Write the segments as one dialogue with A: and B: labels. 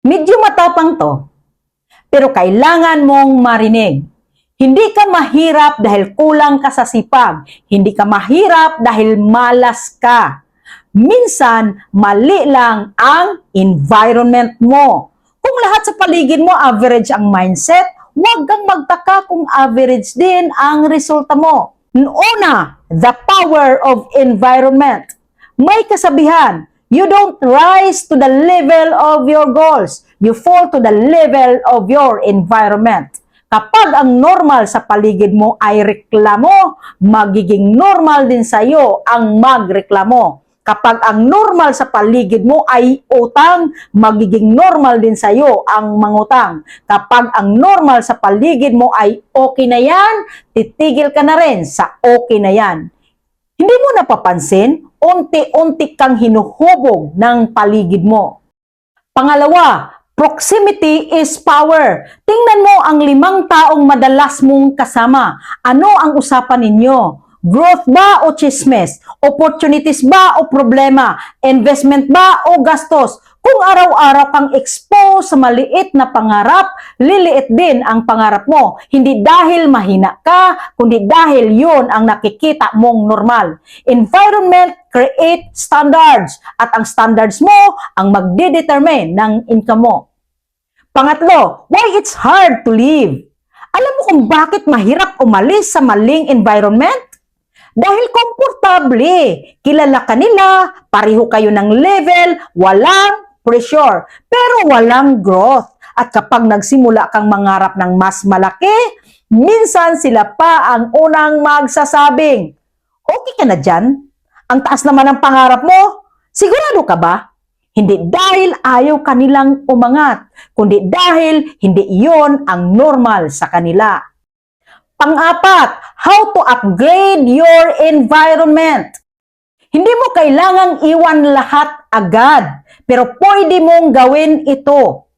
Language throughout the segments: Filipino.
A: Medyo matapang to, pero kailangan mong marinig. Hindi ka mahirap dahil kulang ka sa sipag. Hindi ka mahirap dahil malas ka. Minsan, mali lang ang environment mo. Kung lahat sa paligid mo average ang mindset, huwag kang magtaka kung average din ang resulta mo. Una, the power of environment. May kasabihan, you don't rise to the level of your goals. You fall to the level of your environment. Kapag ang normal sa paligid mo ay reklamo, magiging normal din sa iyo ang magreklamo. Kapag ang normal sa paligid mo ay utang, magiging normal din sa iyo ang mangutang. Kapag ang normal sa paligid mo ay okay na yan, titigil ka na rin sa okay na yan. Hindi mo napapansin, unti-unti kang hinuhubog ng paligid mo. Pangalawa, proximity is power. Tingnan mo ang 5 taong madalas mong kasama. Ano ang usapan ninyo? Growth ba o chismes? Opportunities ba o problema? Investment ba o gastos? Kung araw-araw kang exposed sa maliit na pangarap, liliit din ang pangarap mo. Hindi dahil mahina ka, kundi dahil yun ang nakikita mong normal. Environment create standards at ang standards mo ang magdedetermine ng income mo. Pangatlo, why it's hard to live? Alam mo kung bakit mahirap umalis sa maling environment? Dahil komportable, kilala ka nila, pareho kayo ng level, walang pressure, pero walang growth. At kapag nagsimula kang mangarap ng mas malaki, minsan sila pa ang unang magsasabing, okay ka na dyan? Ang taas naman ng pangarap mo, sigurado ka ba? Hindi dahil ayaw kanilang umangat, kundi dahil hindi iyon ang normal sa kanila. Pang-apat, how to upgrade your environment. Hindi mo kailangang iwan lahat agad, pero pwede mong gawin ito.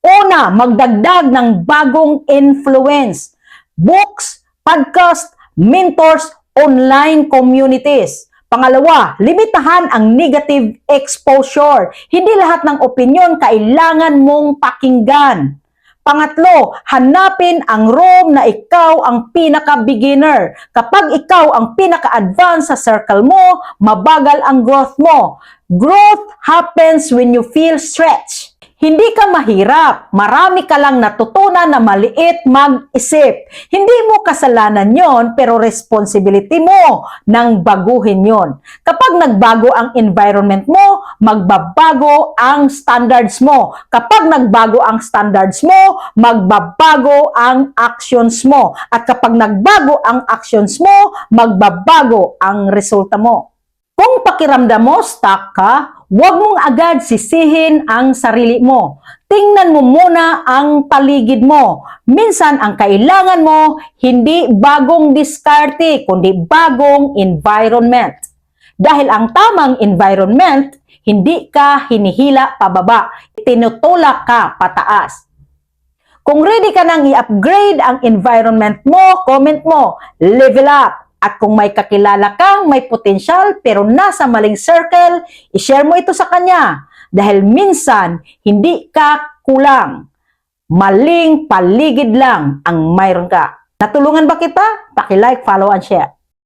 A: Una, magdagdag ng bagong influence. Books, podcast, mentors, online communities. Pangalawa, limitahan ang negative exposure. Hindi lahat ng opinyon kailangan mong pakinggan. Pangatlo, hanapin ang room na ikaw ang pinaka-beginner. Kapag ikaw ang pinaka-advanced sa circle mo, mabagal ang growth mo. Growth happens when you feel stretched. Hindi ka mahirap, marami ka lang natutunan na maliit mag-isip. Hindi mo kasalanan yon, pero responsibility mo nang baguhin yon. Kapag nagbago ang environment mo, magbabago ang standards mo. Kapag nagbago ang standards mo, magbabago ang actions mo. At kapag nagbago ang actions mo, magbabago ang resulta mo. Kung pakiramdam mo stuck ka, huwag mong agad sisihin ang sarili mo. Tingnan mo muna ang paligid mo. Minsan ang kailangan mo, hindi bagong diskarte, kundi bagong environment. Dahil ang tamang environment, hindi ka hinihila pababa, tinutulak ka pataas. Kung ready ka nang i-upgrade ang environment mo, comment mo, level up. At kung may kakilala kang may potensyal pero nasa maling circle, i-share mo ito sa kanya. Dahil minsan, hindi ka kulang. Maling paligid lang ang mayroon ka. Natulungan ba kita? Paki-like, follow, and share.